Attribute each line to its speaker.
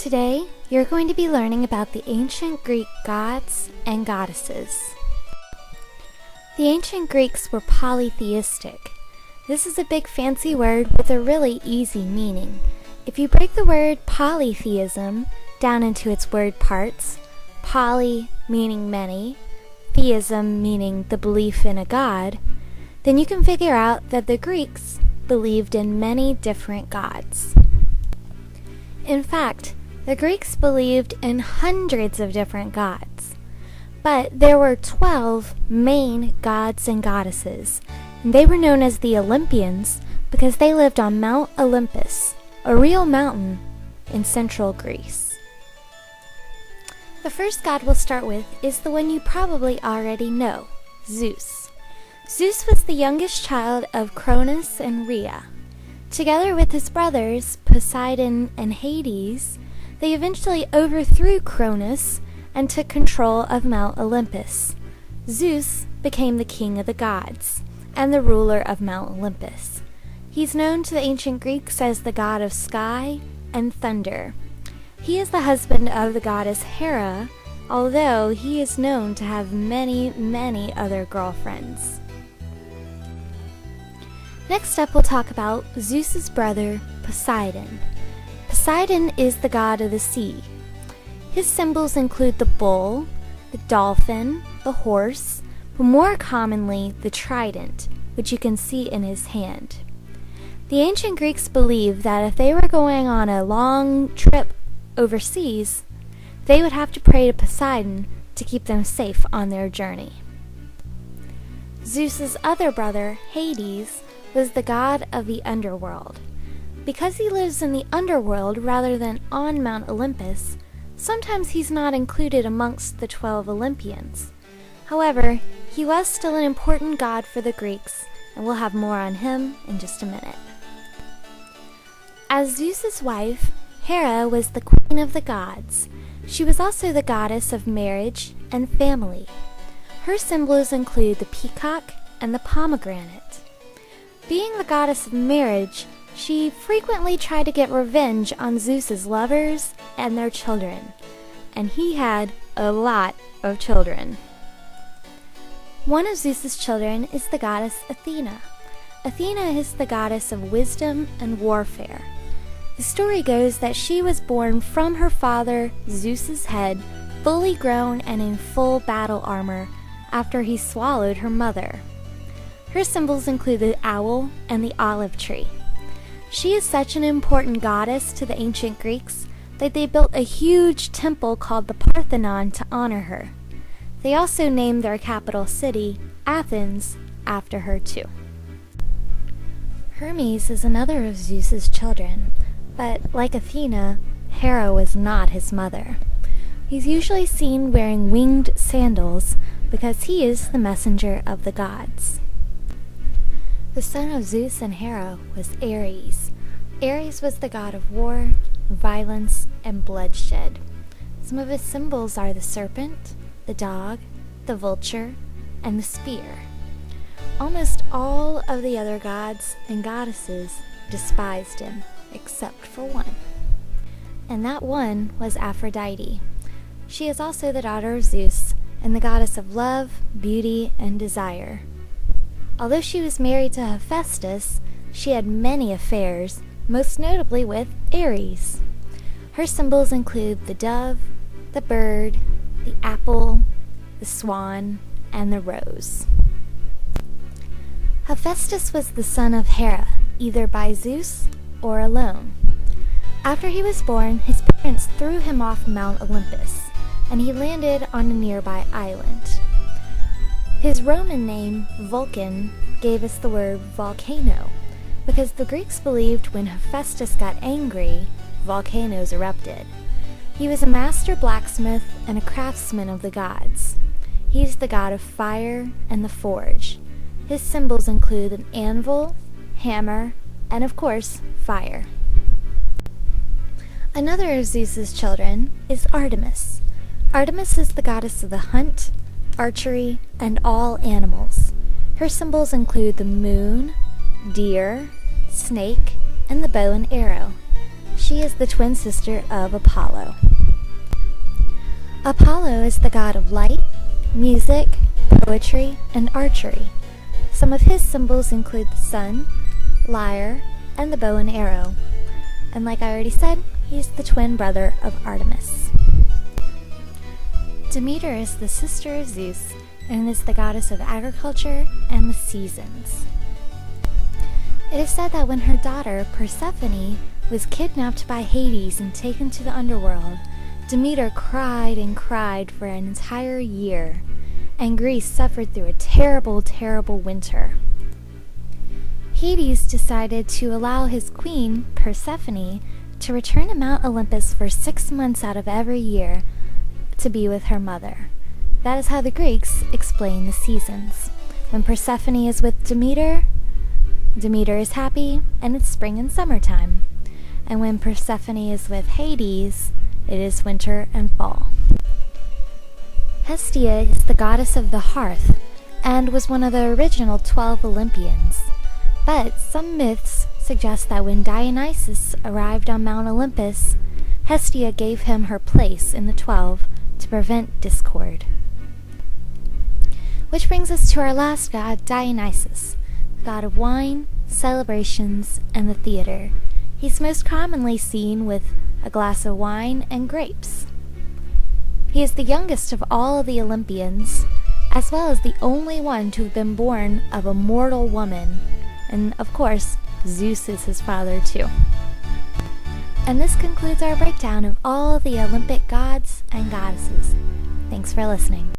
Speaker 1: Today, you're going to be learning about the ancient Greek gods and goddesses. The ancient Greeks were polytheistic. This is a big fancy word with a really easy meaning. If you break the word polytheism down into its word parts, poly meaning many, theism meaning the belief in a god, then you can figure out that the Greeks believed in many different gods. In fact, the Greeks believed in hundreds of different gods, but there were 12 main gods and goddesses, and they were known as the Olympians because they lived on Mount Olympus, a real mountain in central Greece. The first god we'll start with is the one you probably already know, Zeus. Zeus was the youngest child of Cronus and Rhea. Together with his brothers, Poseidon and Hades, they eventually overthrew Cronus and took control of Mount Olympus. Zeus became the king of the gods and the ruler of Mount Olympus. He's known to the ancient Greeks as the god of sky and thunder. He is the husband of the goddess Hera, although he is known to have many other girlfriends. Next up, we'll talk about Zeus's brother, Poseidon. Poseidon is the god of the sea. His symbols include the bull, the dolphin, the horse, but more commonly the trident, which you can see in his hand. The ancient Greeks believed that if they were going on a long trip overseas, they would have to pray to Poseidon to keep them safe on their journey. Zeus's other brother, Hades, was the god of the underworld. Because he lives in the underworld rather than on Mount Olympus, sometimes he's not included amongst the 12 Olympians. However, he was still an important god for the Greeks, and we'll have more on him in just a minute. As Zeus's wife, Hera was the queen of the gods. She was also the goddess of marriage and family. Her symbols include the peacock and the pomegranate. Being the goddess of marriage, she frequently tried to get revenge on Zeus's lovers and their children, and he had a lot of children. One of Zeus's children is the goddess Athena. Athena is the goddess of wisdom and warfare. The story goes that she was born from her father Zeus's head, fully grown and in full battle armor, after he swallowed her mother. Her symbols include the owl and the olive tree. She is such an important goddess to the ancient Greeks that they built a huge temple called the Parthenon to honor her. They also named their capital city, Athens, after her too. Hermes is another of Zeus's children, but like Athena, Hera was not his mother. He's usually seen wearing winged sandals because he is the messenger of the gods. The son of Zeus and Hera was Ares. Ares was the god of war, violence, and bloodshed. Some of his symbols are the serpent, the dog, the vulture, and the spear. Almost all of the other gods and goddesses despised him, except for one. And that one was Aphrodite. She is also the daughter of Zeus and the goddess of love, beauty, and desire. Although she was married to Hephaestus, she had many affairs, most notably with Ares. Her symbols include the dove, the bird, the apple, the swan, and the rose. Hephaestus was the son of Hera, either by Zeus or alone. After he was born, his parents threw him off Mount Olympus, and he landed on a nearby island. His Roman name, Vulcan, gave us the word volcano, because the Greeks believed when Hephaestus got angry, volcanoes erupted. He was a master blacksmith and a craftsman of the gods. He is the god of fire and the forge. His symbols include an anvil, hammer, and of course, fire. Another of Zeus's children is Artemis. Artemis is the goddess of the hunt, archery, and all animals. Her symbols include the moon, deer, snake, and the bow and arrow. She She is the twin sister of Apollo. Apollo is the god of light, music, poetry, and archery. Some of his symbols include the sun, lyre, and the bow and arrow. And like I already said, he's the twin brother of Artemis. Demeter is the sister of Zeus and is the goddess of agriculture and the seasons. It is said that when her daughter, Persephone, was kidnapped by Hades and taken to the underworld, Demeter cried and cried for an entire year, and Greece suffered through a terrible, terrible winter. Hades decided to allow his queen, Persephone, to return to Mount Olympus for 6 months out of every year to be with her mother. That is how the Greeks explain the seasons. When Persephone is with Demeter, Demeter is happy, and it's spring and summertime. And when Persephone is with Hades, it is winter and fall. Hestia is the goddess of the hearth, and was one of the original 12 Olympians. But some myths suggest that when Dionysus arrived on Mount Olympus, Hestia gave him her place in the 12 to prevent discord. Which brings us to our last god, Dionysus, the god of wine, celebrations, and the theater. He's most commonly seen with a glass of wine and grapes. He is the youngest of all the Olympians, as well as the only one to have been born of a mortal woman, and of course, Zeus is his father too. And this concludes our breakdown of all the Olympic gods and goddesses. Thanks for listening.